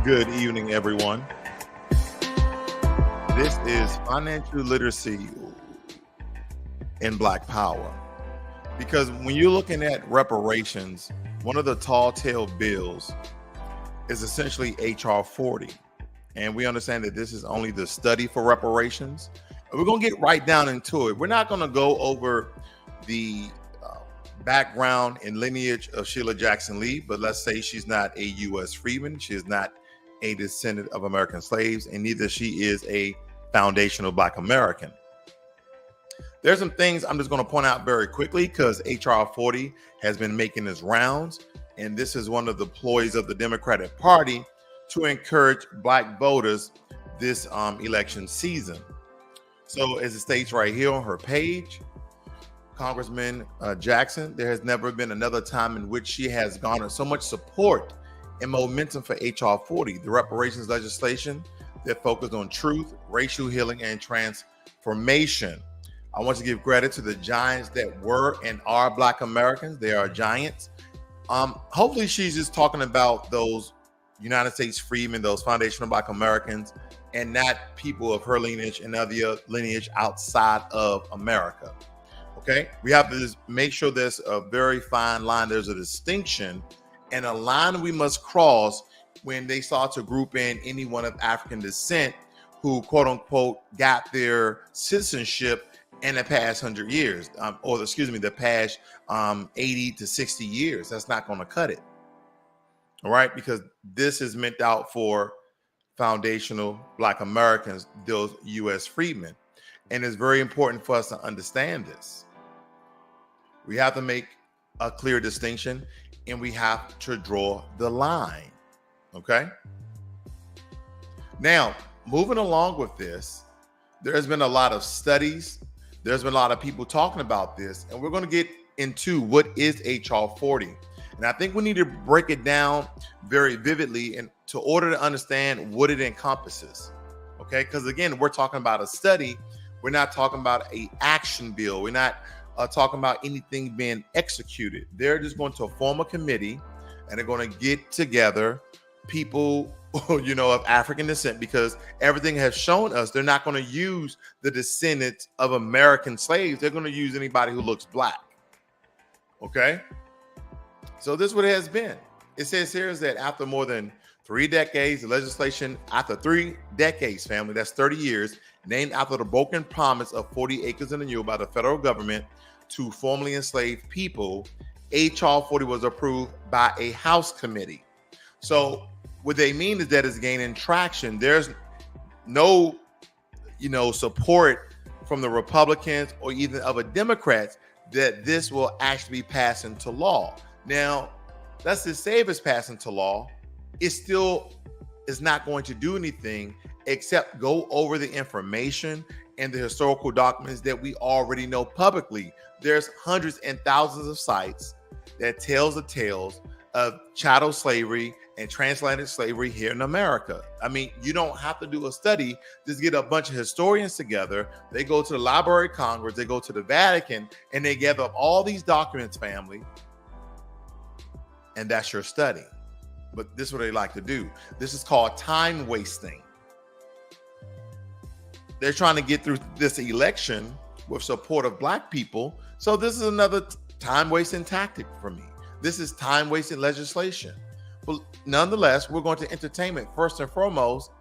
Good evening, everyone. This is financial literacy in Black Power. Because when you're looking at reparations, one of the tall tale bills is essentially H.R. 40. And we understand that this is only the study for reparations. And we're going to get right down into it. We're not going to go over the background and lineage of Sheila Jackson Lee, but let's say she's not a U.S. freedman. She is not a descendant of American slaves, and neither she is a foundational Black American. There's some things I'm just going to point out very quickly because H.R. 40 has been making its rounds, and this is one of the ploys of the Democratic Party to encourage Black voters this election season. So as it states right here on her page, Congressman Jackson, there has never been another time in which she has garnered so much support and momentum for H.R. 40, the reparations legislation that focused on truth, racial healing, and transformation. I want to give credit to the giants that were and are Black Americans. They are giants. Hopefully she's just talking about those United States freedmen, those foundational Black Americans, and not people of her lineage and other lineage outside of America. Okay, we have to just make sure there's a very fine line. There's a distinction and a line we must cross when they start to group in anyone of African descent who, quote unquote, got their citizenship in the past 100 years, the past 80 to 60 years. That's not going to cut it. All right, because this is meant out for foundational Black Americans, those U.S. freedmen. And it's very important for us to understand this. We have to make a clear distinction and we have to draw the line. Okay. Now, moving along with this, there's been a lot of studies. There's been a lot of people talking about this, and we're going to get into what is H.R. 40. And I think we need to break it down very vividly in order to understand what it encompasses. Okay. Because again, we're talking about a study. We're not talking about an action bill. We're not talking about anything being executed. They're just going to form a committee and they're going to get together people, of African descent, because everything has shown us they're not going to use the descendants of American slaves. They're going to use anybody who looks Black. Okay. So this is what it has been. It says here is that after more than 3 decades, the legislation, after 3 decades, family, that's 30 years, named after the broken promise of 40 acres and a mule by the federal government to formerly enslaved people, H.R. 40 was approved by a House committee. So what they mean is that it's gaining traction. There's no, support from the Republicans or even other Democrats that this will actually be passed into law. Now, let's just say if it's passed into law, it still is not going to do anything except go over the information and the historical documents that we already know publicly. There's hundreds and thousands of sites that tells the tales of chattel slavery and transatlantic slavery here in America. I mean, you don't have to do a study. Just get a bunch of historians together. They go to the Library of Congress, they go to the Vatican, and they gather up all these documents, family. And that's your study. But this is what they like to do. This is called time wasting. They're trying to get through this election with support of Black people. So this is another time wasting tactic for me. This is time wasting legislation. But nonetheless, we're going to entertainment first and foremost,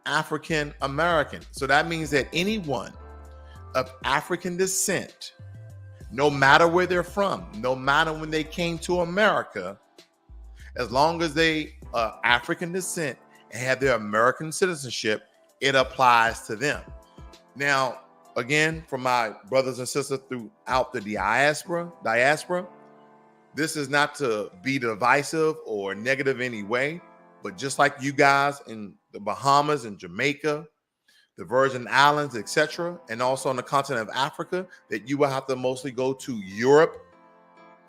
African American. So that means that anyone of African descent, no matter where they're from, no matter when they came to America, as long as they are African descent and have their American citizenship, it applies to them. Now, again, for my brothers and sisters throughout the diaspora, this is not to be divisive or negative in any way, but just like you guys in the Bahamas and Jamaica, the Virgin Islands, etc., and also on the continent of Africa, that you will have to mostly go to Europe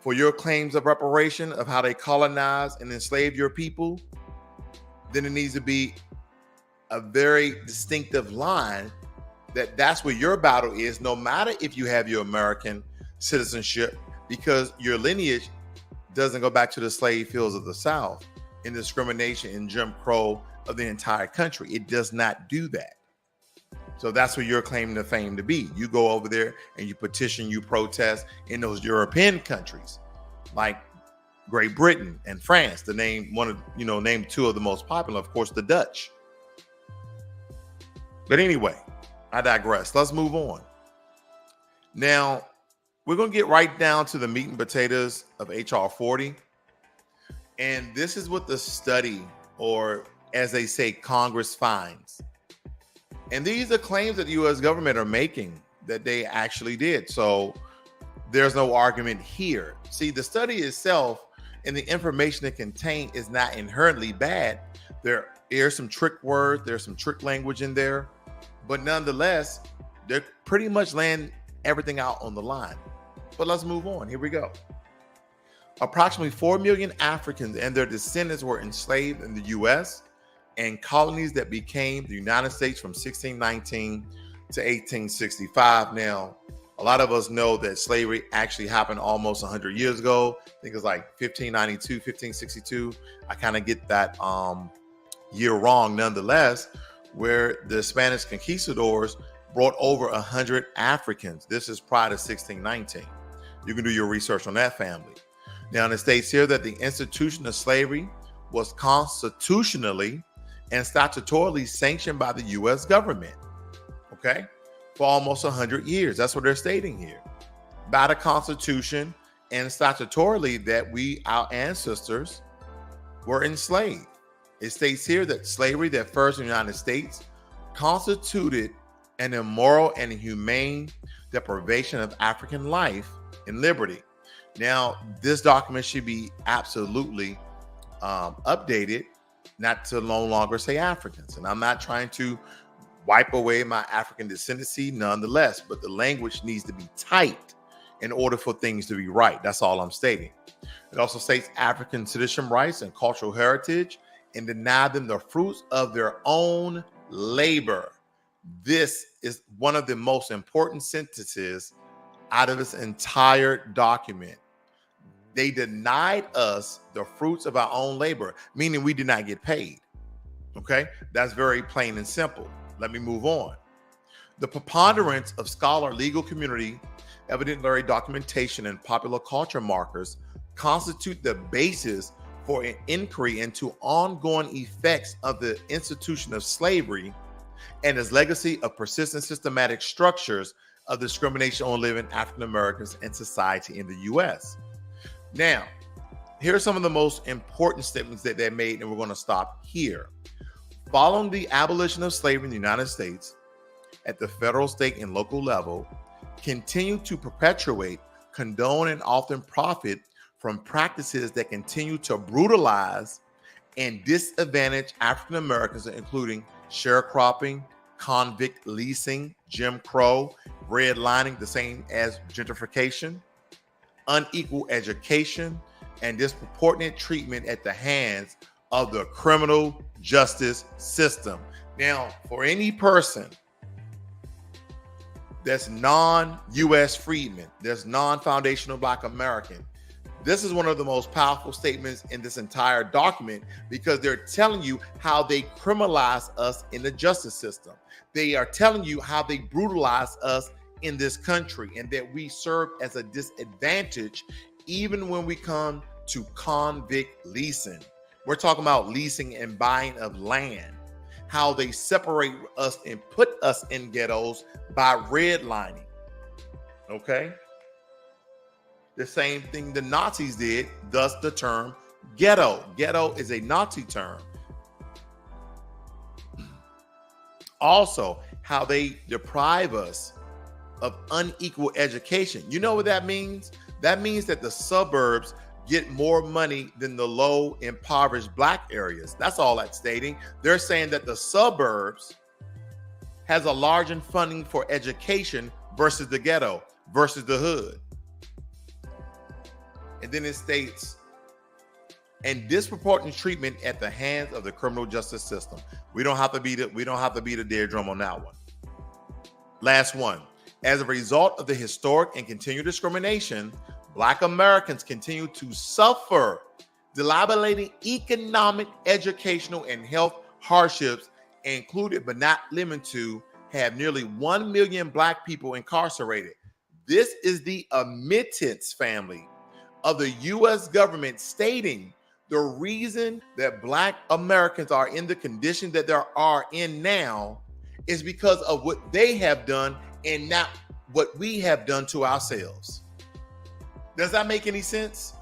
for your claims of reparation of how they colonized and enslaved your people, then it needs to be a very distinctive line that's where your battle is, no matter if you have your American citizenship, because your lineage doesn't go back to the slave fields of the South. in discrimination and Jim Crow of the entire country. It does not do that. So that's what you're claiming the fame to be. You go over there and you petition, you protest in those European countries like Great Britain and France, to name name two of the most popular, of course, the Dutch. But anyway, I digress. Let's move on. Now, we're going to get right down to the meat and potatoes of HR 40. And this is what the study, or as they say, Congress finds. And these are claims that the U.S. government are making that they actually did. So there's no argument here. See, the study itself and the information it contains is not inherently bad. There's some trick words, there's some trick language in there, but nonetheless, they're pretty much laying everything out on the line. But let's move on. Here we go. Approximately 4 million Africans and their descendants were enslaved in the U.S. and colonies that became the United States from 1619 to 1865. Now, a lot of us know that slavery actually happened almost 100 years ago. I think it's like 1592, 1562. I kind of get that year wrong nonetheless, where the Spanish conquistadors brought over 100 Africans. This is prior to 1619. You can do your research on that family. Now, it states here that the institution of slavery was constitutionally and statutorily sanctioned by the U.S. government, okay, for almost 100 years. That's what they're stating here. By the Constitution and statutorily that our ancestors were enslaved. It states here that slavery that first in the United States constituted an immoral and inhumane deprivation of African life and liberty. Now, this document should be absolutely updated, not to no longer say Africans. And I'm not trying to wipe away my African descendancy nonetheless, but the language needs to be tight in order for things to be right. That's all I'm stating. It also states African citizen rights and cultural heritage and deny them the fruits of their own labor. This is one of the most important sentences out of this entire document. They denied us the fruits of our own labor, meaning we did not get paid. Okay, that's very plain and simple. Let me move on. The preponderance of scholar legal community, evidentiary documentation, and popular culture markers constitute the basis for an inquiry into ongoing effects of the institution of slavery and its legacy of persistent systematic structures of discrimination on living African Americans and society in the U.S. Now, here are some of the most important statements that they made, and we're going to stop here. Following the abolition of slavery in the United States, at the federal, state, and local level, continue to perpetuate, condone, and often profit from practices that continue to brutalize and disadvantage African Americans, including sharecropping, convict leasing, Jim Crow, redlining, the same as gentrification, unequal education, and disproportionate treatment at the hands of the criminal justice system. Now, for any person that's non-U.S. freedman, that's non-foundational Black American, this is one of the most powerful statements in this entire document, because they're telling you how they criminalize us in the justice system. They are telling you how they brutalize us in this country, and that we serve as a disadvantage even when we come to convict leasing. We're talking about leasing and buying of land, how they separate us and put us in ghettos by redlining. Okay? The same thing the Nazis did, thus the term ghetto. Ghetto is a Nazi term. Also, how they deprive us of unequal education. You know what that means? That means that the suburbs get more money than the low, impoverished Black areas. That's all that's stating. They're saying that the suburbs has a larger funding for education versus the ghetto, versus the hood. And then it states, and disproportionate treatment at the hands of the criminal justice system. We don't have to beat a dead drum on that one. Last one. As a result of the historic and continued discrimination, Black Americans continue to suffer Deliberating economic, educational, and health hardships included but not limited to have nearly 1 million Black people incarcerated. This is the admittance, family, of the U.S. government stating the reason that Black Americans are in the condition that they are in now is because of what they have done and not what we have done to ourselves. Does that make any sense?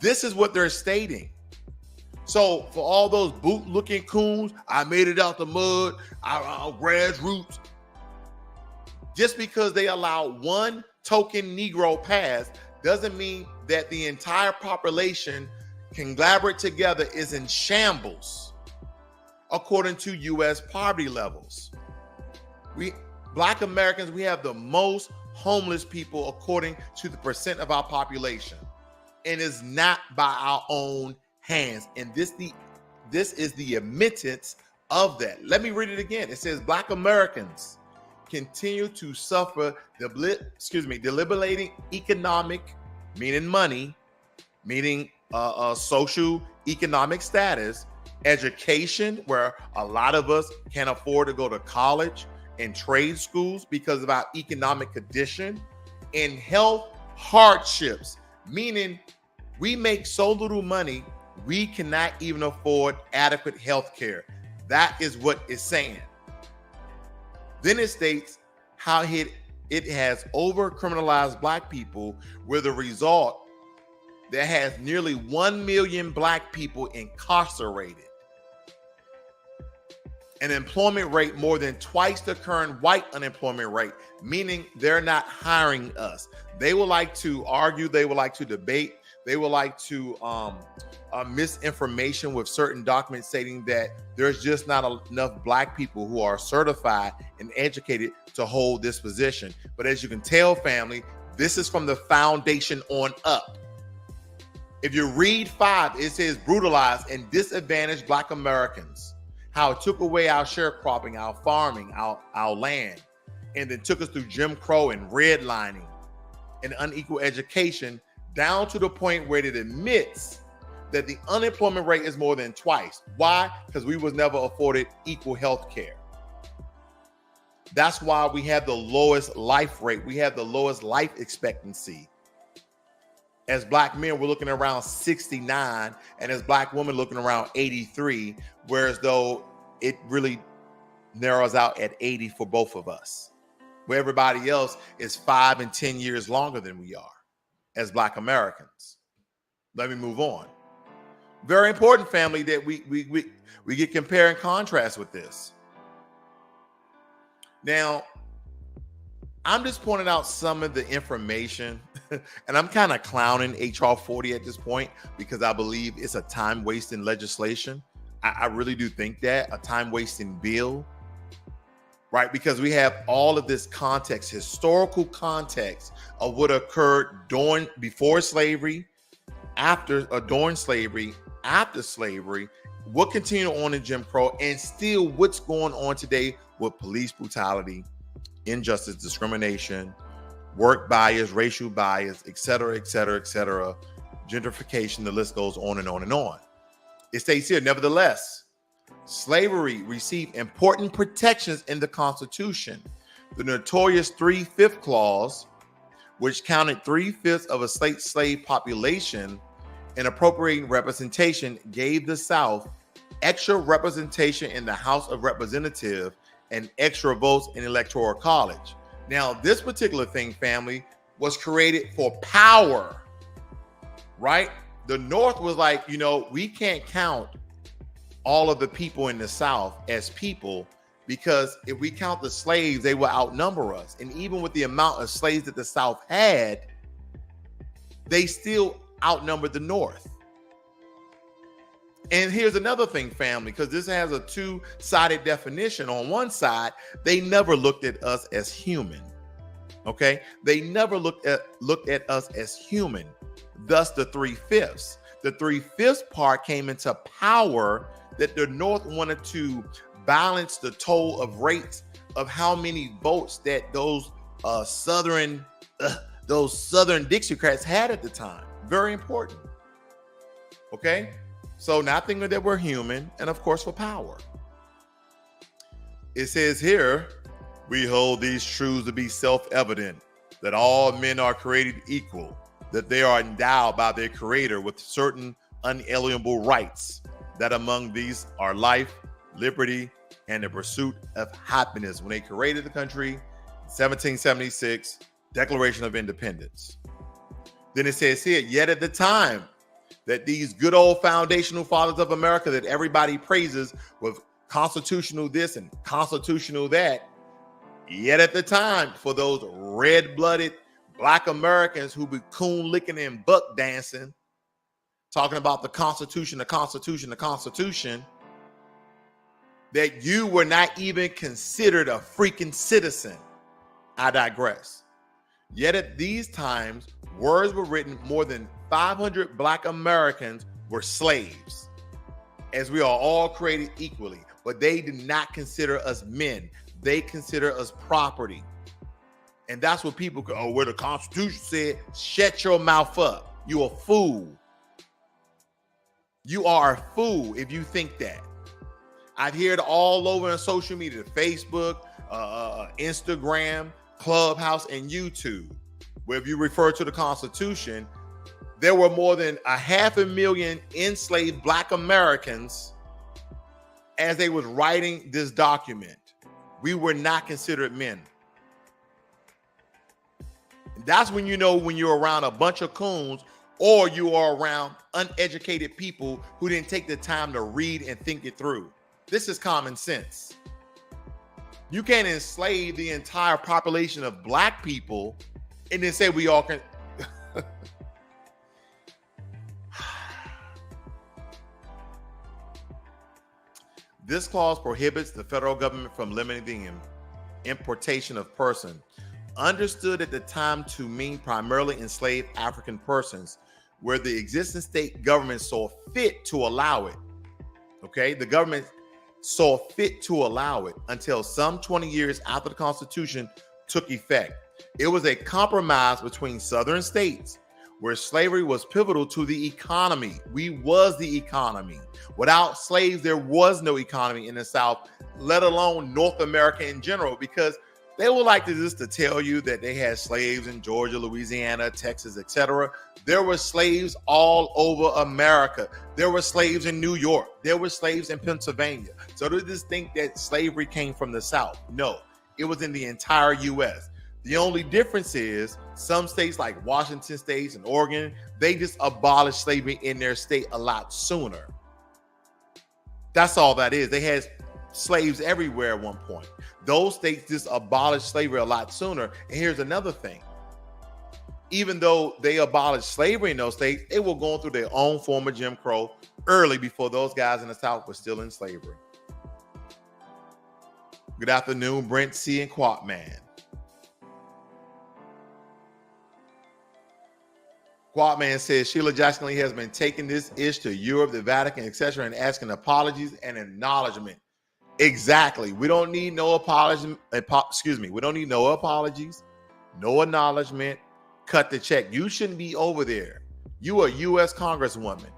This is what they're stating. So for all those boot-looking coons, I made it out the mud, I grassroots. Just because they allow one token Negro pass doesn't mean that the entire population can collaborate together is in shambles, according to U.S. poverty levels. Black Americans, we have the most homeless people according to the percent of our population, and it's not by our own hands. And this is the admittance of that. Let me read it again. It says Black Americans continue to suffer debilitating economic, meaning money, meaning social economic status, education, where a lot of us can't afford to go to college and trade schools because of our economic condition, and health hardships, meaning we make so little money we cannot even afford adequate health care. That is what it's saying. Then it states how it has over-criminalized Black people, with a result that has nearly 1 million Black people incarcerated. An employment rate more than twice the current white unemployment rate, meaning they're not hiring us. They would like to argue, they would like to debate, they would like to misinformation with certain documents stating that there's just not enough Black people who are certified and educated to hold this position. But as you can tell, family, this is from the foundation on up. If you read 5, it says brutalized and disadvantaged Black Americans, how it took away our sharecropping, our farming, our land, and then took us through Jim Crow and redlining and unequal education, down to the point where it admits that the unemployment rate is more than twice. Why? Because we was never afforded equal health care. That's why we have the lowest life rate. We have the lowest life expectancy. As Black men, we're looking around 69, and as Black women looking around 83, whereas though it really narrows out at 80 for both of us, where everybody else is 5 and 10 years longer than we are as Black Americans. Let me move on. Very important, family, that we get compare and contrast with this. Now, I'm just pointing out some of the information, and I'm kind of clowning HR 40 at this point because I believe it's a time-wasting legislation. I really do think that, a time-wasting bill, right? Because we have all of this context, historical context of what occurred before slavery, during slavery, after slavery, what continued on in Jim Crow, and still what's going on today with police brutality, injustice, discrimination, work bias, racial bias, et cetera, et cetera, et cetera, gentrification, the list goes on and on and on. It states here, nevertheless, slavery received important protections in the Constitution. The notorious 3/5 clause, which counted 3/5 of a slave population and appropriating representation, gave the South extra representation in the House of Representatives and extra votes in Electoral College. Now, this particular thing, family, was created for power, right? The North was like, we can't count all of the people in the South as people, because if we count the slaves, they will outnumber us. And even with the amount of slaves that the South had, they still outnumbered the North. And here's another thing, family, because this has a two-sided definition. On one side, they never looked at us as human. Okay? They never looked at us as human. Thus, the 3/5. The 3/5 part came into power that the North wanted to balance the toll of rates of how many votes that those Southern Dixiecrats had at the time. Very important. Okay? So not thinking that we're human, and of course for power. It says here, we hold these truths to be self-evident, that all men are created equal, that they are endowed by their creator with certain unalienable rights, that among these are life, liberty, and the pursuit of happiness. When they created the country, 1776, Declaration of Independence. Then it says here, yet at the time that these good old foundational fathers of America that everybody praises with constitutional this and constitutional that, yet at the time for those red-blooded Black Americans who be coon licking and buck dancing, talking about the Constitution, the Constitution, the Constitution, that you were not even considered a freaking citizen. I digress. Yet at these times, words were written, more than 500 Black Americans were slaves, as we are all created equally. But they did not consider us men. They consider us property. And that's what people go, oh, where the Constitution said, shut your mouth up. You a fool. You are a fool if you think that. I hear it all over on social media, Facebook, Instagram, Clubhouse, and YouTube, where if you refer to the Constitution, there were more than 500,000 enslaved Black Americans as they was writing this document. We were not considered men. That's when you know when you're around a bunch of coons or you are around uneducated people who didn't take the time to read and think it through. This is common sense. You can't enslave the entire population of Black people and then say we all can. This clause prohibits the federal government from limiting the importation of persons, understood at the time to mean primarily enslaved African persons, where the existing state government saw fit to allow it. Okay, the government saw fit to allow it until some 20 years after the Constitution took effect. It was a compromise between southern states where slavery was pivotal to the economy. We was the economy. Without slaves, there was no economy in the South, let alone North America in general, because they would like to just to tell you that they had slaves in Georgia, Louisiana, Texas, etc. There were slaves all over America. There were slaves in New York. There were slaves in Pennsylvania. So to just think that slavery came from the South, no, it was in the entire U.S. The only difference is some states like Washington State and Oregon, they just abolished slavery in their state a lot sooner. That's all that is. They had slaves everywhere at one point. Those states just abolished slavery a lot sooner. And here's another thing. Even though they abolished slavery in those states, they were going through their own form of Jim Crow early before those guys in the South were still in slavery. Good afternoon, Brent C. and Quatman. Quatman says Sheila Jackson Lee has been taking this ish to Europe, the Vatican, etc., and asking apologies and acknowledgement. Exactly. We don't need no apology. We don't need no apologies, no acknowledgement. Cut the check. You shouldn't be over there. You are a U.S. Congresswoman.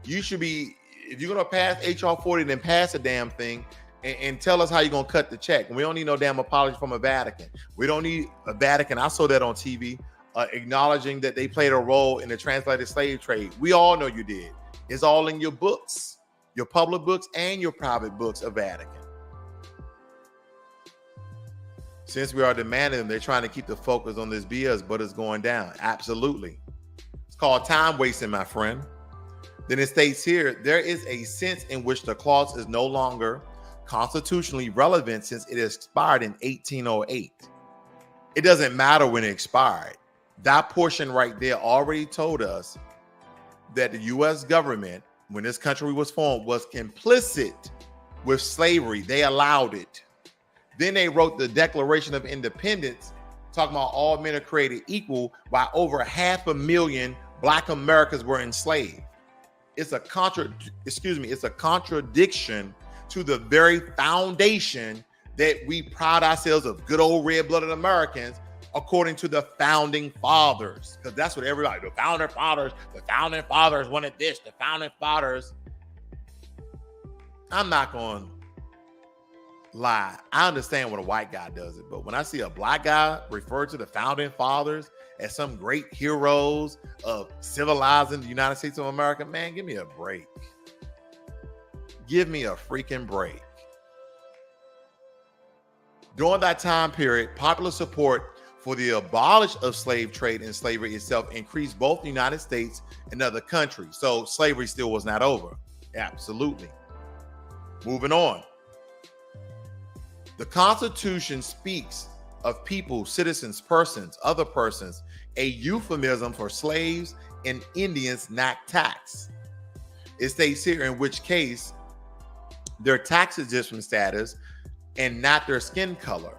You should be, if you're going to pass H.R. 40, then pass the damn thing and tell us how you're going to cut the check. We don't need no damn apology from a Vatican. We don't need a Vatican. I saw that on TV. Acknowledging that they played a role in the translated slave trade. We all know you did. It's all in your books, your public books and your private books of Vatican. Since we are demanding them, they're trying to keep the focus on this BS, but it's going down. Absolutely. It's called time wasting, my friend. Then it states here, there is a sense in which the clause is no longer constitutionally relevant since it expired in 1808. It doesn't matter when it expired. That portion right there already told us that the U.S. government, when this country was formed, was complicit with slavery. They allowed it. Then they wrote the Declaration of Independence, talking about all men are created equal, while over 500,000 Black Americans were enslaved. It's a contradiction to the very foundation that we pride ourselves of good old red-blooded Americans according to the founding fathers, because that's what everybody, the founding fathers wanted this, the founding fathers. I'm not going to lie. I understand when a white guy does it, but when I see a black guy refer to the founding fathers as some great heroes of civilizing the United States of America, man, give me a break. Give me a freaking break. During that time period, popular support for the abolition of slave trade and slavery itself increased both the United States and other countries. So slavery still was not over. Absolutely. Moving on. The Constitution speaks of people, citizens, persons, other persons, a euphemism for slaves and Indians not taxed. It states here in which case their tax exemption status and not their skin color.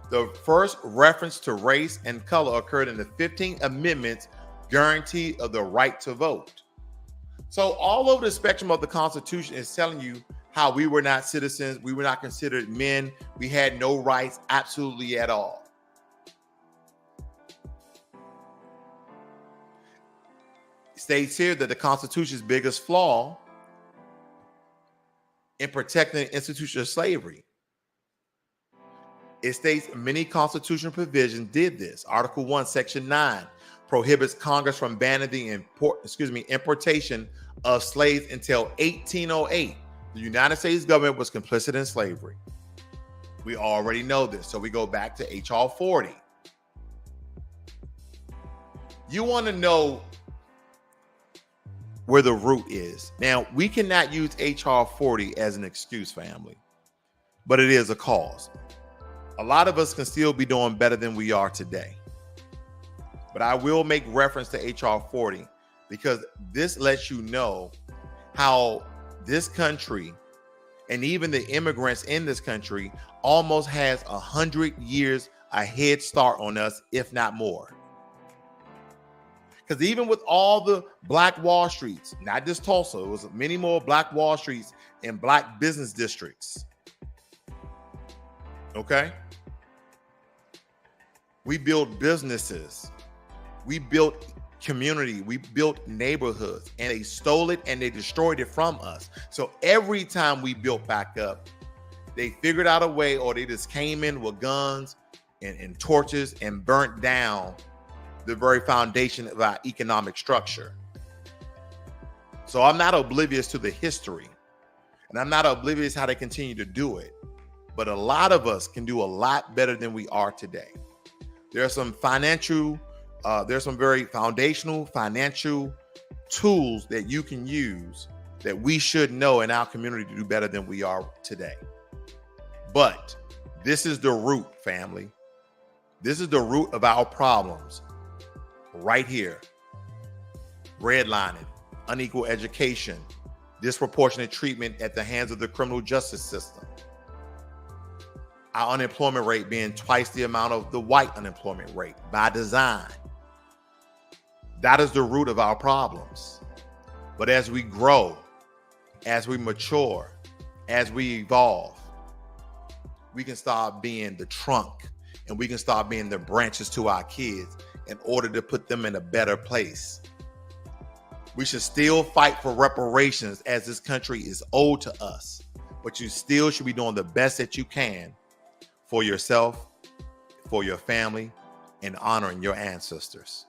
The first reference to race and color occurred in the 15th Amendment's guarantee of the right to vote. So all over the spectrum of the Constitution is telling you how we were not citizens, we were not considered men, we had no rights absolutely at all. It states here that the Constitution's biggest flaw in protecting the institution of slavery. It states many constitutional provisions did this. Article 1, Section 9 prohibits Congress from banning the importation of slaves until 1808. The United States government was complicit in slavery. We already know this. So we go back to H.R. 40. You want to know where the root is. Now, we cannot use H.R. 40 as an excuse, family, but it is a cause. A lot of us can still be doing better than we are today. But I will make reference to H.R. 40 because this lets you know how this country and even the immigrants in this country almost has 100 years a head start on us, if not more. Because even with all the Black Wall Streets, not just Tulsa, it was many more Black Wall Streets in Black business districts. Okay? We built businesses. We built community. We built neighborhoods, and they stole it and they destroyed it from us. So every time we built back up, they figured out a way, or they just came in with guns and torches and burnt down the very foundation of our economic structure. So I'm not oblivious to the history, and I'm not oblivious how they continue to do it. But a lot of us can do a lot better than we are today. There are some there's some very foundational financial tools that you can use that we should know in our community to do better than we are today. But this is the root, family. This is the root of our problems right here. Redlining, unequal education, disproportionate treatment at the hands of the criminal justice system. Our unemployment rate being twice the amount of the white unemployment rate by design. That is the root of our problems. But as we grow, as we mature, as we evolve, we can start being the trunk, and we can start being the branches to our kids in order to put them in a better place. We should still fight for reparations as this country is owed to us, but you still should be doing the best that you can for yourself, for your family, and honoring your ancestors.